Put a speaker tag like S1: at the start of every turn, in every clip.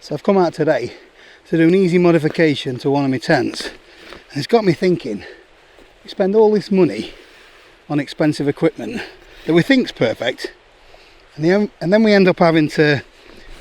S1: So I've come out today to do an easy modification to one of my tents, and it's got me thinking, we spend all this money on expensive equipment that we think's perfect, and then we end up having to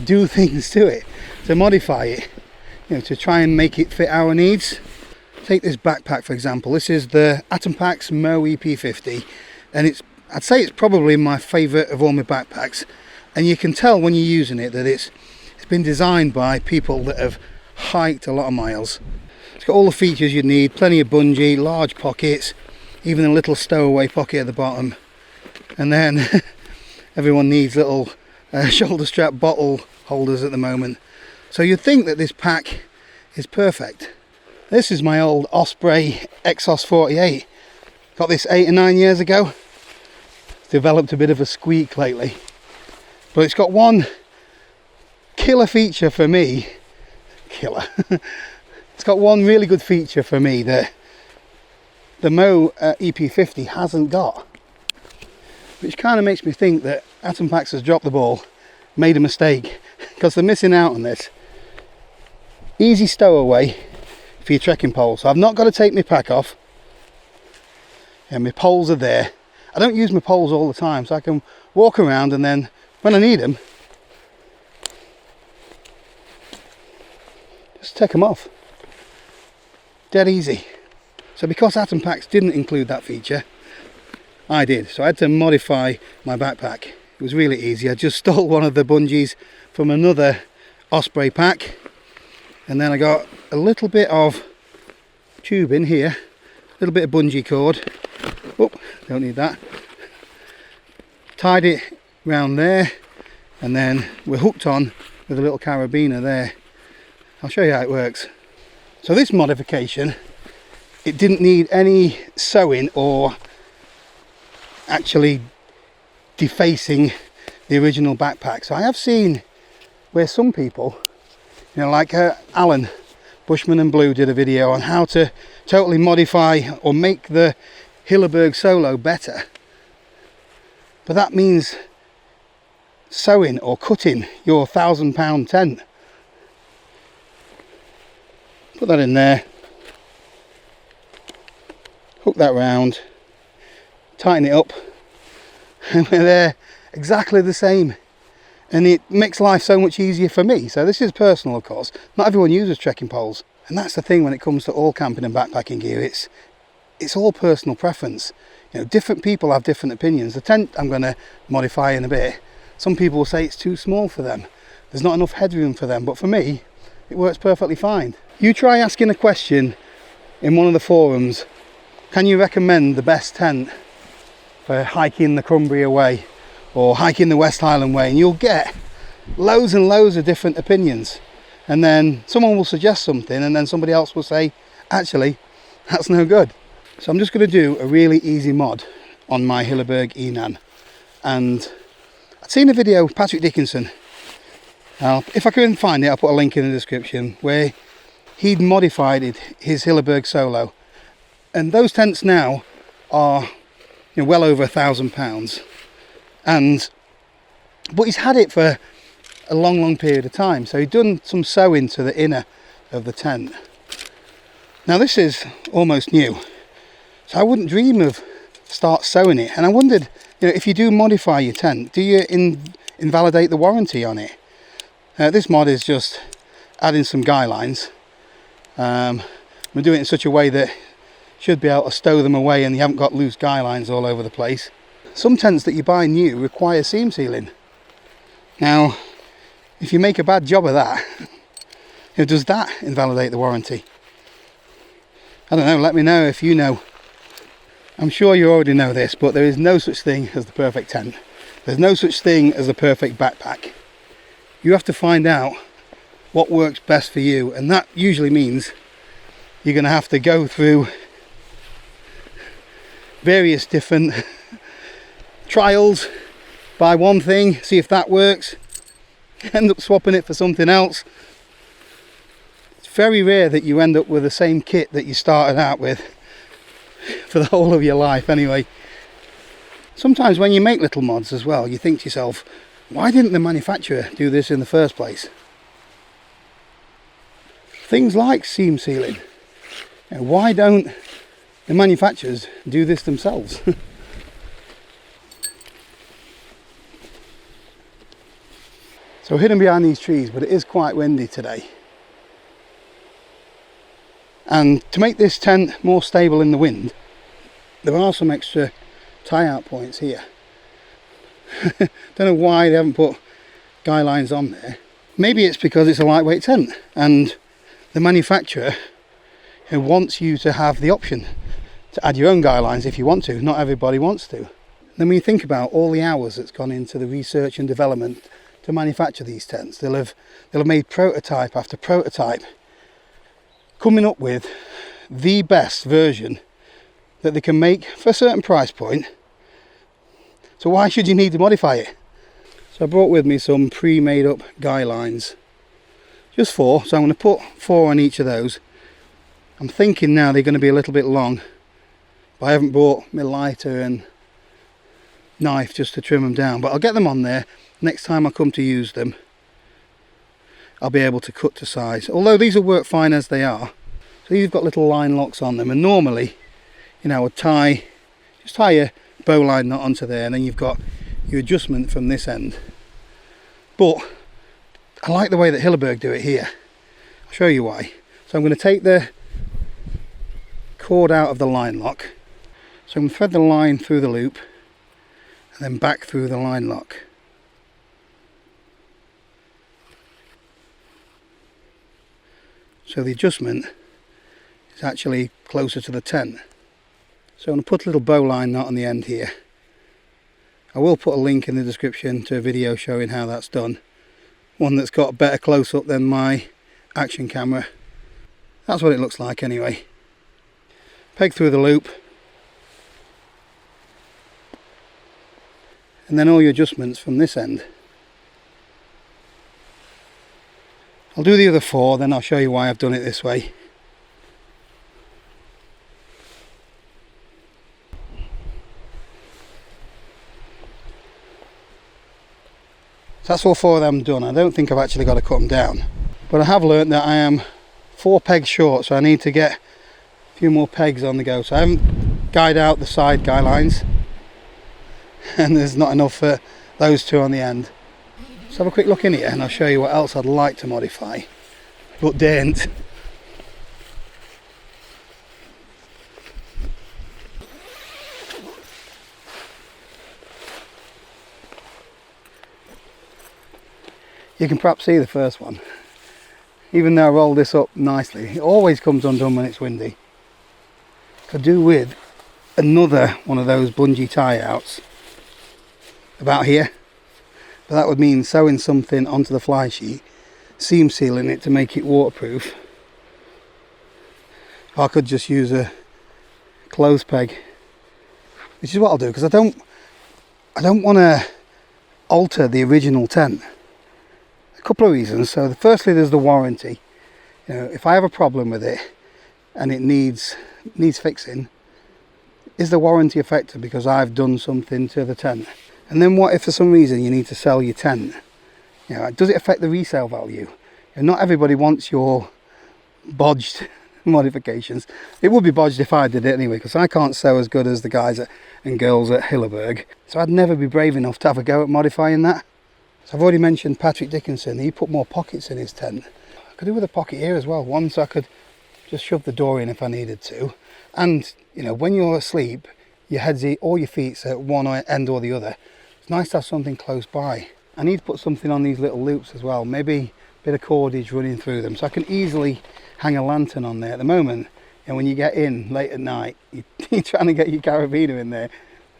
S1: do things to it, to modify it, to try and make it fit our needs. Take this backpack for example. This is the Atom Packs Mo50, and I'd say it's probably my favourite of all my backpacks, and you can tell when you're using it that it's been designed by people that have hiked a lot of miles. It's got all the features you need, plenty of bungee, large pockets, even a little stowaway pocket at the bottom, and then everyone needs little shoulder strap bottle holders at the moment. So you'd think that this pack is perfect. This is my old Osprey Exos 48. Got this 8 or 9 years ago. It's developed a bit of a squeak lately, but it's got one killer feature for me. It's got one really good feature for me that the Mo EP50 hasn't got, which kind of makes me think that Atom Packs has dropped the ball, made a mistake, because they're missing out on this. Easy stowaway for your trekking pole, so I've not got to take my pack off, and my poles are there. I don't use my poles all the time, so I can walk around, and then when I need them, just take them off. Dead easy. So because Atom Packs didn't include that feature, I did. So I had to modify my backpack. It was really easy. I just stole one of the bungees from another Osprey pack, and then I got a little bit of tube in here, a little bit of bungee cord. Oh, don't need that. Tied it round there, and then we're hooked on with a little carabiner there. I'll show you how it works. So this modification, it didn't need any sewing or actually defacing the original backpack. So I have seen where some people, like Alan Bushman and Blue did a video on how to totally modify or make the Hilleberg Solo better, but that means sewing or cutting your £1,000 tent. Put that in there, hook that round, tighten it up, and we're there exactly the same, and it makes life so much easier for me. So this is personal, of course. Not everyone uses trekking poles, and that's the thing when it comes to all camping and backpacking gear. It's all personal preference. Different people have different opinions. The tent I'm going to modify in a bit, some people will say it's too small for them, there's not enough headroom for them, but for me it works perfectly fine. You try asking a question in one of the forums, can you recommend the best tent for hiking the Cumbria Way or hiking the West Highland Way, and you'll get loads and loads of different opinions. And then someone will suggest something, and then somebody else will say, actually, that's no good. So I'm just going to do a really easy mod on my Hilleberg Enan. And I'd seen a video with Patrick Dickinson. If I can find it, I'll put a link in the description, where he'd modified his Hilleberg Solo. And those tents now are well over £1,000. But he's had it for a long period of time. So he'd done some sewing to the inner of the tent. Now this is almost new, so I wouldn't dream of start sewing it. And I wondered, if you do modify your tent, do you invalidate the warranty on it? This mod is just adding some guy lines. We're doing it in such a way that you should be able to stow them away and you haven't got loose guy lines all over the place. Some tents that you buy new require seam sealing. Now, if you make a bad job of that, does that invalidate the warranty? I don't know, let me know if you know. I'm sure you already know this, but there is no such thing as the perfect tent. There's no such thing as the perfect backpack. You have to find out what works best for you, and that usually means you're going to have to go through various different trials, buy one thing, see if that works, end up swapping it for something else. It's very rare that you end up with the same kit that you started out with for the whole of your life anyway. Sometimes when you make little mods as well, you think to yourself, why didn't the manufacturer do this in the first place? things like seam sealing. You know, why don't the manufacturers do this themselves? So we're hidden behind these trees, but it is quite windy today. And to make this tent more stable in the wind, there are some extra tie-out points here. Don't know why they haven't put guy lines on there. Maybe it's because it's a lightweight tent and the manufacturer who wants you to have the option to add your own guy lines if you want to. Not everybody wants to. Then when you think about all the hours that's gone into the research and development to manufacture these tents, they'll have made prototype after prototype, coming up with the best version that they can make for a certain price point. So why should you need to modify it? So I brought with me some pre-made up guy lines, just 4, so I'm going to put 4 on each of those. I'm thinking now they're going to be a little bit long, but I haven't brought my lighter and knife just to trim them down, but I'll get them on there. Next time I come to use them, I'll be able to cut to size, although these will work fine as they are. So these have got little line locks on them, and normally, you know, I would just tie a bowline knot onto there, and then you've got your adjustment from this end. But I like the way that Hilleberg do it here. I'll show you why. So I'm going to take the cord out of the line lock, so I'm going to thread the line through the loop and then back through the line lock. So the adjustment is actually closer to the tent. So I'm going to put a little bowline knot on the end here. I will put a link in the description to a video showing how that's done. One that's got a better close-up than my action camera. That's what it looks like anyway. Peg through the loop. And then all your adjustments from this end. I'll do the other 4, then I'll show you why I've done it this way. So that's all 4 of them done. I don't think I've actually got to cut them down, but I have learnt that I am 4 pegs short, so I need to get a few more pegs on the go. So I haven't guyed out the side guy lines, and there's not enough for those 2 on the end. Let's have a quick look in here and I'll show you what else I'd like to modify, but daren't. You can perhaps see the first one. Even though I rolled this up nicely, it always comes undone when it's windy. Could do with another one of those bungee tie-outs about here. But that would mean sewing something onto the fly sheet, seam sealing it to make it waterproof. I could just use a clothes peg, which is what I'll do, because I don't want to alter the original tent. A couple of reasons. So firstly, there's the warranty. You know, if I have a problem with it and it needs fixing, is the warranty affected because I've done something to the tent? And then what if for some reason you need to sell your tent? You know, does it affect the resale value? And not everybody wants your bodged modifications. It would be bodged if I did it anyway, because I can't sew as good as the guys and girls at Hilleberg. So I'd never be brave enough to have a go at modifying that. So I've already mentioned Patrick Dickinson. He put more pockets in his tent. I could do with a pocket here as well. One so I could just shove the door in if I needed to. And you know, when you're asleep, your head's or your feet's at one end or the other. It's nice to have something close by. I need to put something on these little loops as well. Maybe a bit of cordage running through them, so I can easily hang a lantern on there. At the moment, and when you get in late at night, you're trying to get your carabiner in there.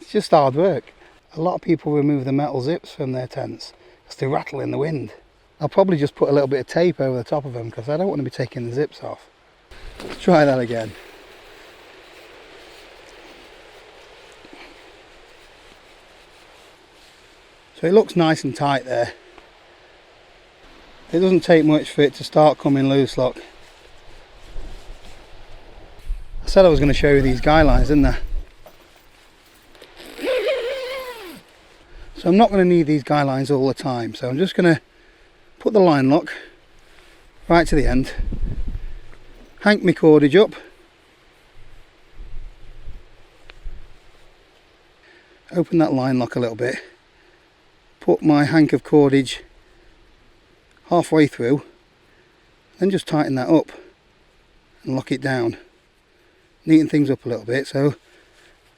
S1: It's just hard work. A lot of people remove the metal zips from their tents because they rattle in the wind. I'll probably just put a little bit of tape over the top of them because I don't want to be taking the zips off. Let's try that again. So it looks nice and tight there. It doesn't take much for it to start coming loose, look. I said I was going to show you these guy lines, didn't I? So I'm not going to need these guy lines all the time, so I'm just going to put the line lock right to the end, hank my cordage up, open that line lock a little bit, put my hank of cordage halfway through, then just tighten that up and lock it down, neaten things up a little bit. So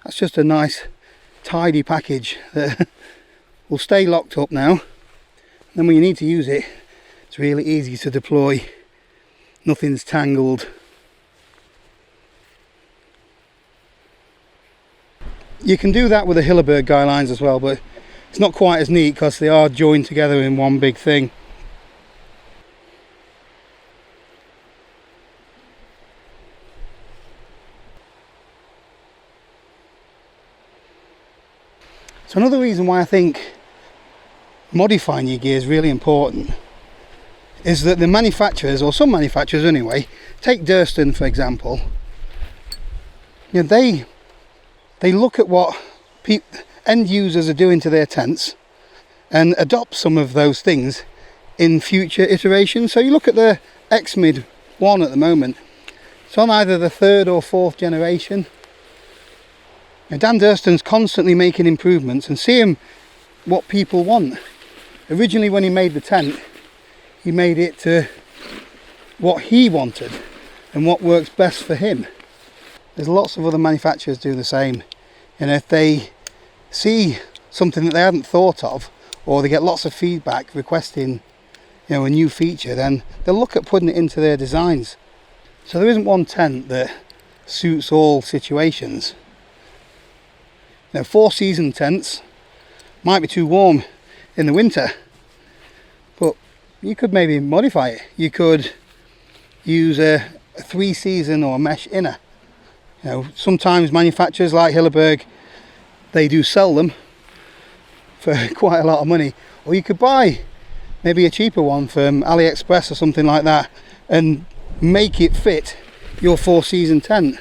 S1: that's just a nice tidy package that will stay locked up now. And then when you need to use it, it's really easy to deploy, nothing's tangled. You can do that with the Hilleberg guy lines as well, but it's not quite as neat because they are joined together in one big thing. So another reason why I think modifying your gear is really important is that the manufacturers, or some manufacturers anyway, take Durston for example, you know, they look at what end users are doing to their tents and adopt some of those things in future iterations. So you look at the X-Mid 1 at the moment, it's on either the 3rd or 4th generation. Now, Dan Durston's constantly making improvements and seeing what people want. Originally when he made the tent, he made it to what he wanted and what works best for him. There's lots of other manufacturers do the same, and if they see something that they hadn't thought of, or they get lots of feedback requesting, you know, a new feature, then they'll look at putting it into their designs. So there isn't one tent that suits all situations. Now, 4-season tents might be too warm in the winter, but you could maybe modify it. You could use a 3-season or mesh inner. You know, sometimes manufacturers like Hilleberg, they do sell them for quite a lot of money, or you could buy maybe a cheaper one from AliExpress or something like that and make it fit your 4-season tent.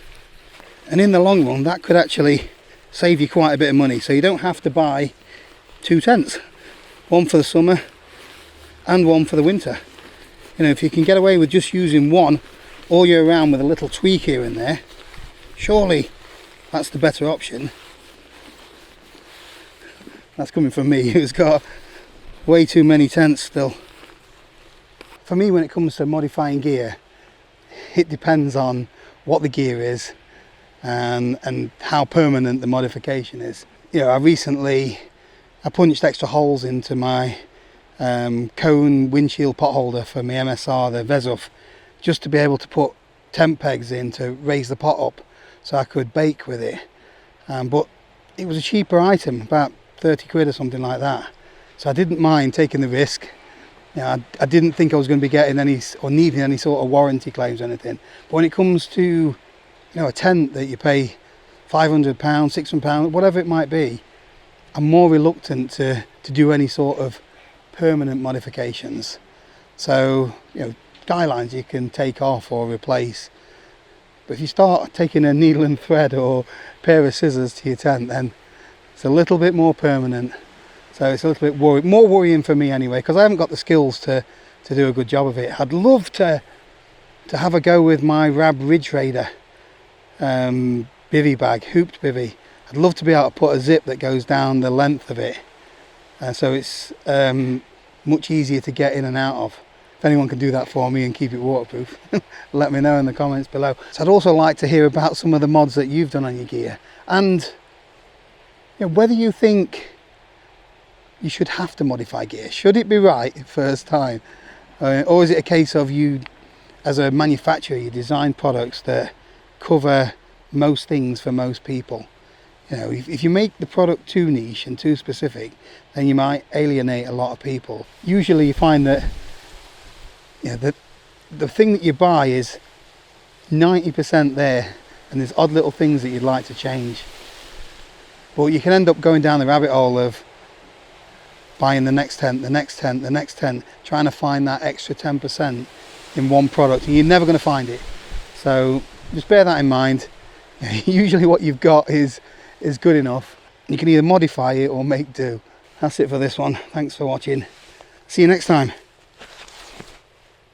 S1: And in the long run, that could actually save you quite a bit of money. So you don't have to buy 2 tents, one for the summer and one for the winter. You know, if you can get away with just using one all year round with a little tweak here and there, surely that's the better option. That's coming from me, who's got way too many tents still. For me, when it comes to modifying gear, it depends on what the gear is and how permanent the modification is. You know, I punched extra holes into my cone windshield pot holder for my MSR, the Vesuf, just to be able to put tent pegs in to raise the pot up so I could bake with it. But it was a cheaper item, about 30 quid or something like that. So I didn't mind taking the risk. You know, I didn't think I was going to be getting any or needing any sort of warranty claims or anything. But when it comes to, you know, a tent that you pay £500, £600, whatever it might be, I'm more reluctant to do any sort of permanent modifications. So, you know, skylines you can take off or replace. But if you start taking a needle and thread or a pair of scissors to your tent, then it's a little bit more permanent. So it's a little bit more worrying for me anyway, because I haven't got the skills to do a good job of it. I'd love to have a go with my Rab Ridge Raider bivvy bag, hooped bivvy. I'd love to be able to put a zip that goes down the length of it, so it's much easier to get in and out of. If anyone can do that for me and keep it waterproof, let me know in the comments below. So I'd also like to hear about some of the mods that you've done on your gear, and you know, whether you think you should have to modify gear. Should it be right first time? Or is it a case of you, as a manufacturer, you design products that cover most things for most people? You know, if you make the product too niche and too specific, then you might alienate a lot of people. Usually you find that, you know, the thing that you buy is 90% there, and there's odd little things that you'd like to change. But you can end up going down the rabbit hole of buying the next tent, the next tent, the next tent, trying to find that extra 10% in one product, and you're never going to find it. So just bear that in mind. Usually what you've got is good enough. You can either modify it or make do. That's it for this one. Thanks for watching. See you next time.